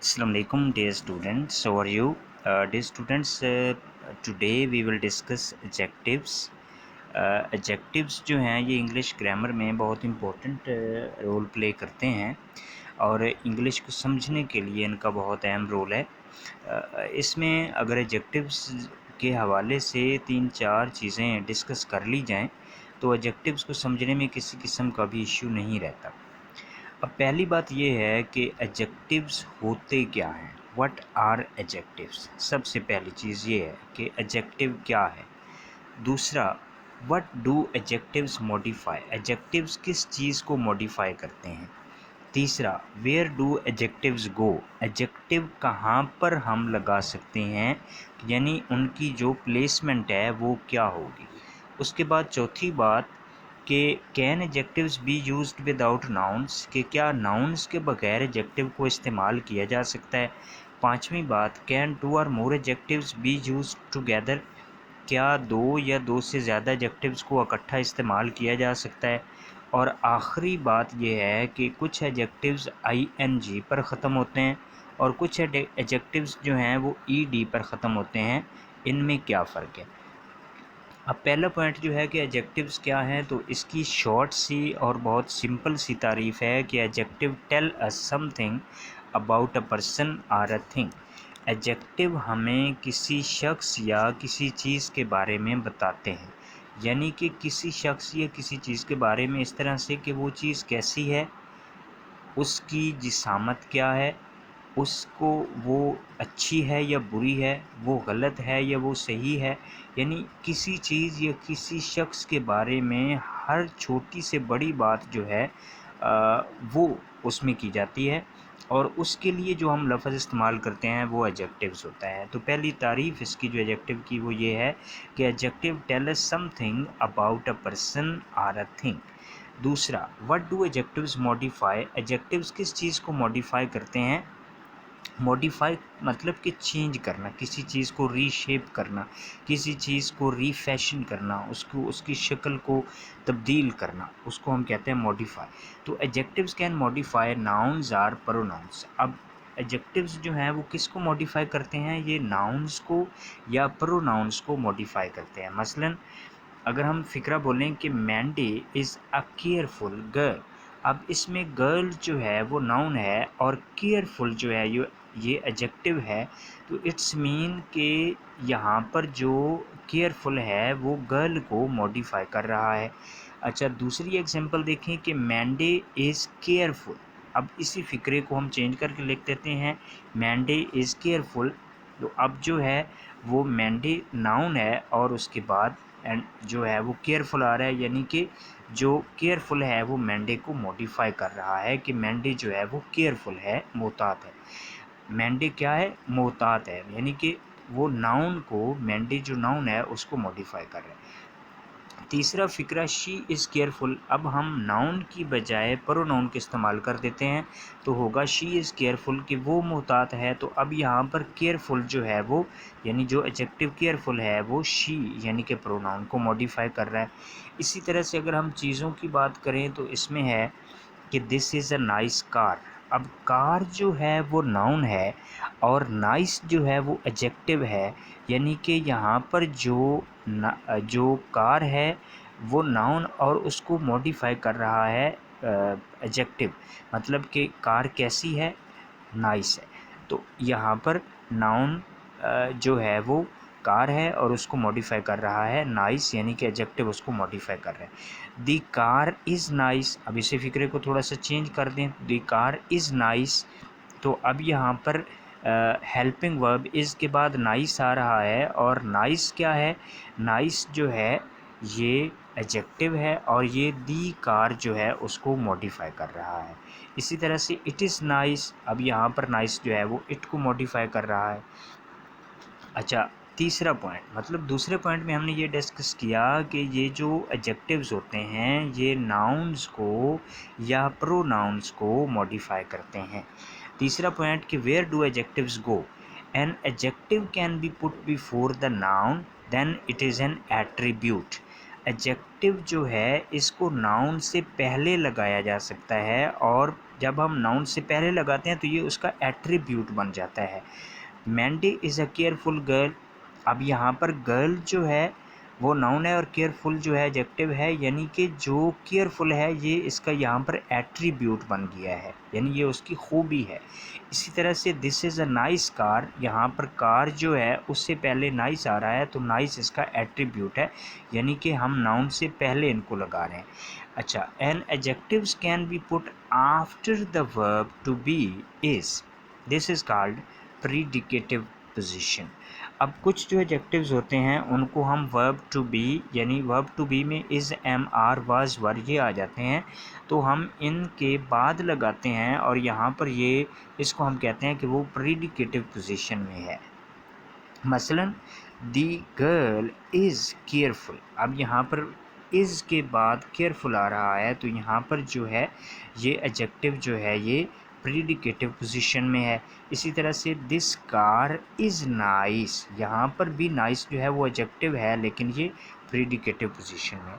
Assalamualaikum dear students, how are you? Dear students, today we will discuss adjectives. Adjectives जो हैं ये English grammar में बहुत important role play करते हैं और इंग्लिश को समझने के लिए इनका बहुत अहम रोल है। इसमें अगर एडजेक्टिव्स के हवाले से 3-4 चीज़ें डिस्कस कर ली जाएं तो एडजेक्टिव्स को समझने में किसी किस्म का भी इश्यू नहीं रहता। अब पहली बात ये है कि एडजेक्टिव्स होते क्या हैं, व्हाट आर एडजेक्टिव्स। सबसे पहली चीज़ ये है कि एडजेक्टिव क्या है। दूसरा, what do adjectives modify, adjectives किस चीज़ को मॉडिफाई करते हैं। तीसरा, where do adjectives go, adjective कहाँ पर हम लगा सकते हैं, यानी उनकी जो प्लेसमेंट है वो क्या होगी। उसके बाद चौथी बात कि can adjectives be used without nouns, कि क्या नाउन्स के बगैर एडजेक्टिव को इस्तेमाल किया जा सकता है। पांचवी बात, कैन टू और मोर एडजेक्टिव्स बी यूज्ड टुगेदर, क्या दो या दो से ज़्यादा एडजेक्टिव्स को इकट्ठा इस्तेमाल किया जा सकता है। और आखिरी बात यह है कि कुछ एडजेक्टिव्स ing पर ख़त्म होते हैं और कुछ एडजेक्टिव्स जो हैं वो ed पर ख़त्म होते हैं, इनमें क्या फ़र्क है। अब पहला पॉइंट जो है कि एडजेक्टिव्स क्या हैं, तो इसकी शॉर्ट सी और बहुत सिंपल सी तारीफ़ है कि adjective tell us something about a person or a thing. Adjective हमें किसी शख्स या किसी चीज़ के बारे में बताते हैं, यानी कि किसी शख्स या किसी चीज़ के बारे में इस तरह से कि वो चीज़ कैसी है, उसकी जिसामत क्या है, उसको वो अच्छी है या बुरी है, वो गलत है या वो सही है। यानी किसी चीज़ या किसी शख्स के बारे में हर छोटी से बड़ी बात जो है वो उसमें की जाती है और उसके लिए जो हम लफ्ज़ इस्तेमाल करते हैं वो एडजेक्टिव्स होता है। तो पहली तारीफ़ इसकी जो एडजेक्टिव की वो ये है कि adjective tell us something about a person or a thing. दूसरा, what do adjectives modify, adjectives किस चीज़ को मॉडिफाई करते हैं। मॉडिफाई मतलब कि चेंज करना, किसी चीज़ को रीशेप करना, किसी चीज़ को रीफैशन करना, उसको उसकी शक्ल को तब्दील करना, उसको हम कहते हैं मॉडिफाई। तो adjectives can modify nouns or pronouns. अब एडजेक्टिव्स जो हैं वो किसको मॉडिफाई करते हैं, ये नाउन्स को या प्रोनाउंस को मॉडिफाई करते हैं। मसलन अगर हम फ़िक्रा बोलें कि Mandy is a careful girl, अब इसमें गर्ल जो है वो नाउन है और केयरफुल जो है ये एडजेक्टिव है, तो इट्स मीन कि यहाँ पर जो केयरफुल है वो गर्ल को मॉडिफाई कर रहा है। अच्छा, दूसरी एग्जांपल देखें कि मैंडे इज़ केयरफुल। अब इसी फ़िक्रे को हम चेंज करके लिख देते हैं, मैंडे इज़ केयरफुल। तो अब जो है वो मैंडे नाउन है और उसके बाद एंड जो है वो केयरफुल आ रहा है, यानी कि जो केयरफुल है वो मैंडे को मॉडिफाई कर रहा है कि मैंडे जो है वो केयरफुल है, मोहतात है। मैंडे क्या है, मोहतात है, यानी कि वो नाउन को, मैंडे जो नाउन है उसको मॉडिफाई कर रहा है। तीसरा फ़िक्रा, शी इज़ केयरफुल। अब हम नाउन की बजाय प्रोनाउन का इस्तेमाल कर देते हैं तो होगा शी इज़ केयरफुल, कि वो मोहतात है। तो अब यहाँ पर केयरफुल जो है वो, यानी जो एडजेक्टिव केयरफुल है वो शी यानी कि प्रोनाउन को मॉडिफाई कर रहा है। इसी तरह से अगर हम चीज़ों की बात करें तो इसमें है कि this is a nice car. अब कार जो है वो नाउन है और नाइस जो है वो एडजेक्टिव है, यानी कि यहाँ पर जो कार है वो नाउन और उसको मॉडिफाई कर रहा है एडजेक्टिव, मतलब कि कार कैसी है, नाइस है। तो यहाँ पर नाउन जो है वो कार है और उसको मॉडिफाई कर रहा है नाइस, यानी कि एडजेक्टिव उसको मॉडिफाई कर रहा है। दी कार इज़ नाइस। अब इसी फिक्रे को थोड़ा सा चेंज कर दें, दी कार इज़ नाइस। तो अब यहाँ पर हेल्पिंग वर्ब इज़ के बाद नाइस आ रहा है और नाइस क्या है, नाइस जो है ये एडजेक्टिव है और ये दी कार जो है उसको मॉडिफाई कर रहा है। इसी तरह से इट इज़ नाइस, अब यहाँ पर नाइस जो है वो इट को मॉडिफाई कर रहा है। अच्छा, तीसरा पॉइंट, मतलब दूसरे पॉइंट में हमने ये डिस्कस किया कि ये जो एडजेक्टिव्स होते हैं ये नाउन्स को या प्रोनाउंस को मॉडिफाई करते हैं। तीसरा पॉइंट कि where do adjectives go, an adjective can be put before the noun then it is an attribute. Adjective जो है इसको नाउन से पहले लगाया जा सकता है और जब हम नाउन से पहले लगाते हैं तो ये उसका एट्रीब्यूट बन जाता है। Mandy is a careful girl, अब यहाँ पर गर्ल जो है वो नाउन है और केयरफुल जो है एडजेक्टिव है, यानी कि जो केयरफुल है ये इसका यहाँ पर एट्रीब्यूट बन गया है, यानी ये उसकी खूबी है। इसी तरह से this is a nice car, यहाँ पर कार जो है उससे पहले नाइस आ रहा है तो नाइस इसका एट्रीब्यूट है, यानी कि हम नाउन से पहले इनको लगा रहे हैं। अच्छा, an adjectives can be put after the verb to be is, this is called predicative position. अब कुछ जो एडजेक्टिव्स होते हैं उनको हम वर्ब टू बी, यानी वर्ब टू बी में is, am, are, was, were ये आ जाते हैं, तो हम इनके बाद लगाते हैं और यहाँ पर ये इसको हम कहते हैं कि वो प्रीडिकेटिव पोजीशन में है। मसलन दी गर्ल इज़ केयरफुल, अब यहाँ पर इज़ के बाद केयरफुल आ रहा है तो यहाँ पर जो है ये एडजेक्टिव जो है ये प्रीडिकेटिव पोजीशन में है। इसी तरह से दिस कार इज़ नाइस, यहाँ पर भी नाइस जो है वो एडजेक्टिव है लेकिन ये प्रीडिकेटिव पोजीशन में।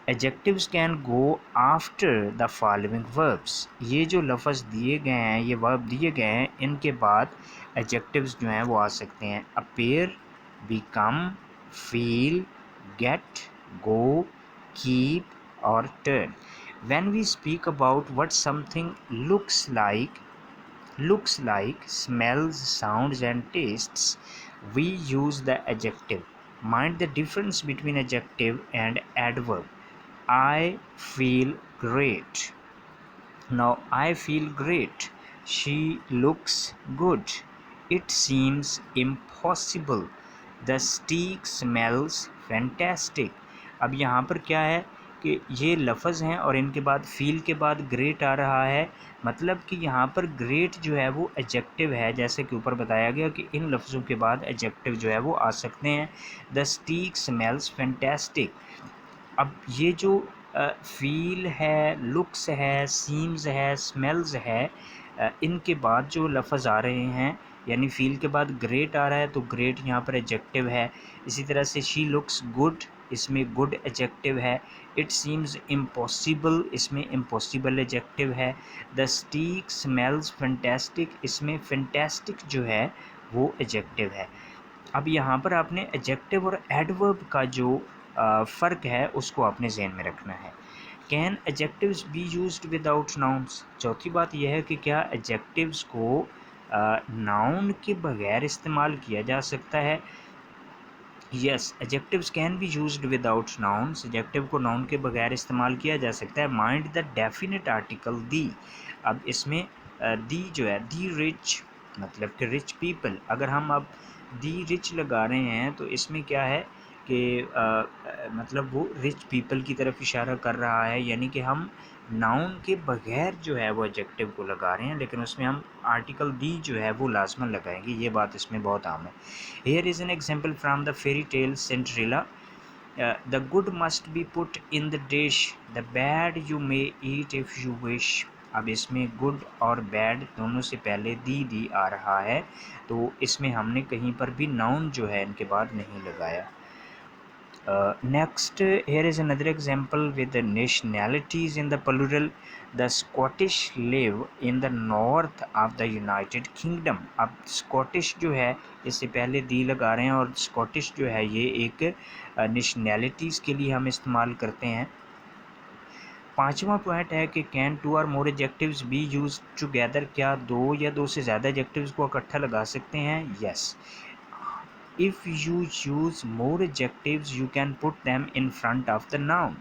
Adjectives can go after the following verbs, ये जो लफ्ज़ दिए गए हैं, ये वर्ब दिए गए हैं, इनके बाद एडजेक्टिव्स जो हैं वो आ सकते हैं। Appear, become, feel, get, go, keep और टर्न। When we speak about what something looks like, smells, sounds and tastes, we use the adjective. Mind the difference between adjective and adverb. I feel great. Now I feel great. She looks good. It seems impossible. The steak smells fantastic. अब यहाँ पर क्या है कि ये लफ्ज़ हैं और इनके बाद फील के बाद ग्रेट आ रहा है, मतलब कि यहाँ पर ग्रेट जो है वो एडजेक्टिव है, जैसे कि ऊपर बताया गया कि इन लफ्ज़ों के बाद एडजेक्टिव जो है वो आ सकते हैं। द स्टीक स्मेल्स फैंटास्टिक, अब ये जो फील है, लुक्स है, सीम्स है, स्मेल्स है, इनके बाद जो लफ्ज़ आ रहे हैं, यानी फ़ील के बाद ग्रेट आ रहा है तो ग्रेट यहाँ पर एडजेक्टिव है। इसी तरह से शी लुक्स गुड, इसमें गुड एडजेक्टिव है। इट सीम्स इम्पॉसिबल, इसमें इम्पॉसिबल एडजेक्टिव है। द स्टीक स्मेल्स फैंटास्टिक, इसमें फैंटास्टिक जो है वो एडजेक्टिव है। अब यहाँ पर आपने एडजेक्टिव और एडवर्ब का जो फ़र्क है उसको आपने ज़हन में रखना है। Can adjectives be used without nouns, चौथी बात यह है कि क्या एडजेक्टिव्स को नाउन के बगैर इस्तेमाल किया जा सकता है। Yes, adjectives can be used without nouns, adjective को नाउन के बगैर इस्तेमाल किया जा सकता है। माइंड द डेफिनेट आर्टिकल दी, अब इसमें दी जो है, दी रिच, मतलब कि रिच पीपल, अगर हम अब दी रिच लगा रहे हैं तो इसमें क्या है कि मतलब वो रिच पीपल की तरफ इशारा कर रहा है, यानी कि हम नाउन के बगैर जो है वो एडजेक्टिव को लगा रहे हैं, लेकिन उसमें हम आर्टिकल दी जो है वो लाजमन लगाएंगे, ये बात इसमें बहुत आम है। Here is an example from the fairy tale Cinderella, the good must be put in the dish, the bad you may eat if you wish. अब इसमें गुड और बैड दोनों से पहले दी आ रहा है, तो इसमें हमने कहीं पर भी नाउन जो है इनके बाद नहीं लगाया। Next, here is another example with the nationalities in the plural. The Scottish live in the north of the United Kingdom. अब Scottish जो है इससे पहले दी लगा रहे हैं और Scottish जो है ये एक nationalities के लिए हम इस्तेमाल करते हैं। पाँचवा पॉइंट है कि कैन टू और मोर एडजेक्टिव्स बी यूज टुगेदर, क्या दो या दो से ज़्यादा एडजेक्टिव्स को इकट्ठा लगा सकते हैं। Yes, if you use more adjectives you can put them in front of the noun,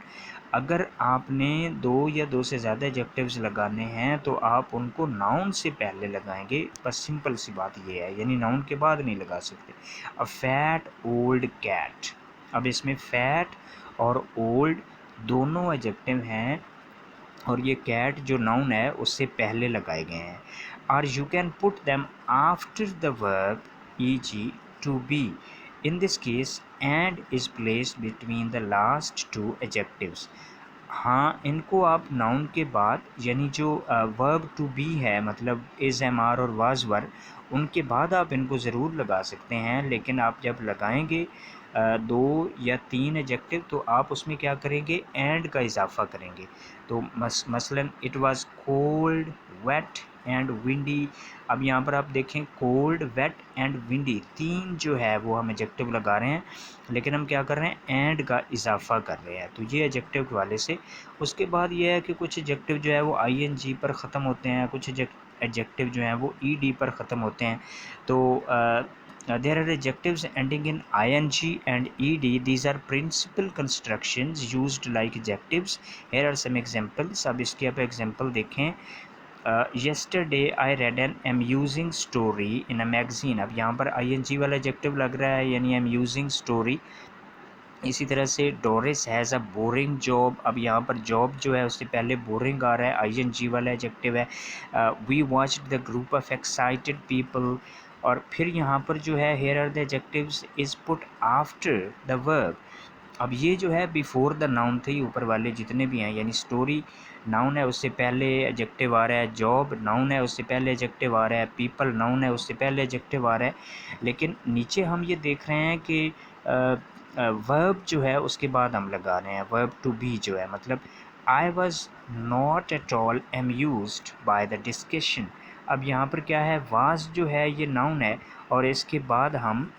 अगर आपने दो या दो से ज़्यादा एडजेक्टिव्स लगाने हैं तो आप उनको नाउन से पहले लगाएंगे, बस सिंपल सी बात ये है, यानी नाउन के बाद नहीं लगा सकते। अ फैट ओल्ड कैट, अब इसमें फैट और ओल्ड दोनों एडजेक्टिव हैं और ये कैट जो नाउन है उससे पहले लगाए गए हैं। और you can put them after the verb e g. to be, in this case and is placed between the last two adjectives। हाँ, इनको आप नाउन के बाद, यानी जो वर्ब टू बी है, मतलब इज़, एम, आर और वाज, वर, उनके बाद आप इनको ज़रूर लगा सकते हैं, लेकिन आप जब लगाएंगे दो या तीन एडजेक्टिव तो आप उसमें क्या करेंगे, एंड का इजाफा करेंगे। तो मसलन it was cold wet and windy. अब यहाँ पर आप देखें कोल्ड, वेट एंड विंडी, तीन जो है वो हम एडजेक्टिव लगा रहे हैं, लेकिन हम क्या कर रहे हैं, एंड का इजाफा कर रहे हैं, तो ये एडजेक्टिव के वाले से। उसके बाद ये है कि कुछ एडजेक्टिव जो है वो ING पर ख़त्म होते हैं, कुछ एडजेक्टिव जो हैं वो ED पर ख़त्म होते हैं। तो there are adjectives ending in ing and ed. These are principal constructions used like adjectives. Here are some examples. अब इसके आप एग्जांपल देखें। yesterday I read an amusing story in a magazine. अब यहाँ पर ing वाला एडजेक्टिव लग रहा है, यानी amusing story। इसी तरह से Doris has a boring job. अब यहाँ पर जॉब जो है उससे पहले बोरिंग आ रहा है, ING वाला एडजेक्टिव है। We watched the group of excited people. और फिर यहाँ पर जो है here are the adjectives is put after the verb. अब ये जो है बिफोर द नाउन थे, ऊपर वाले जितने भी हैं, यानी स्टोरी नाउन है उससे पहले एडजेक्टिव आ रहा है, जॉब नाउन है उससे पहले एडजेक्टिव आ रहा है, पीपल नाउन है उससे पहले एडजेक्टिव आ रहा है। लेकिन नीचे हम ये देख रहे हैं कि वर्ब जो है उसके बाद हम लगा रहे हैं वर्ब टू बी जो है, मतलब I was not at all amused by the discussion. अब यहाँ पर क्या है, वाज जो है ये नाउन है और इसके बाद हम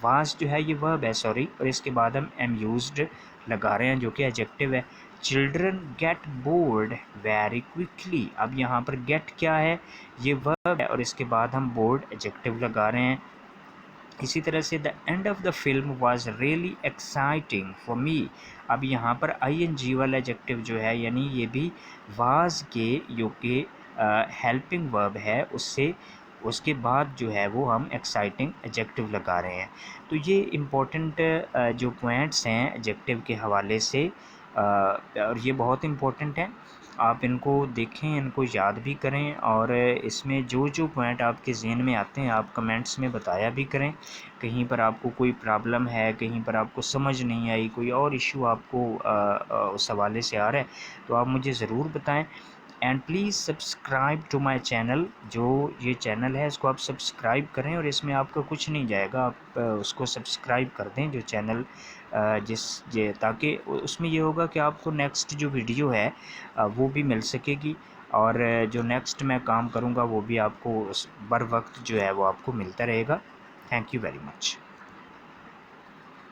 वाज जो है ये वर्ब है, सॉरी, और इसके बाद हम एम्यूज्ड लगा रहे हैं जो कि एडजेक्टिव है। Children get bored very quickly. अब यहाँ पर गेट क्या है, ये वर्ब है और इसके बाद हम बोर्ड एडजेक्टिव लगा रहे हैं। इसी तरह से the end of the film was really exciting for me. अब यहाँ पर ING वाला एडजेक्टिव जो है, यानी ये भी वाज के जो कि हेल्पिंग वर्ब है उससे उसके बाद जो है वो हम एक्साइटिंग एडजेक्टिव लगा रहे हैं। तो ये इम्पोर्टेंट जो पॉइंट्स हैं एडजेक्टिव के हवाले से, और ये बहुत इम्पोर्टेंट हैं, आप इनको देखें, इनको याद भी करें, और इसमें जो जो पॉइंट आपके ज़हन में आते हैं आप कमेंट्स में बताया भी करें। कहीं पर आपको कोई प्रॉब्लम है, कहीं पर आपको समझ नहीं आई, कोई और इशू आपको उस हवाले से आ रहा है तो आप मुझे ज़रूर बताएं। And please subscribe to my channel. जो ये चैनल है इसको आप सब्सक्राइब करें और इसमें आपका कुछ नहीं जाएगा, आप उसको सब्सक्राइब कर दें जो चैनल, ताकि उसमें ये होगा कि आपको नेक्स्ट जो वीडियो है वो भी मिल सकेगी, और जो नेक्स्ट मैं काम करूँगा वो भी आपको बर वक्त जो है वो आपको मिलता रहेगा। Thank you very much.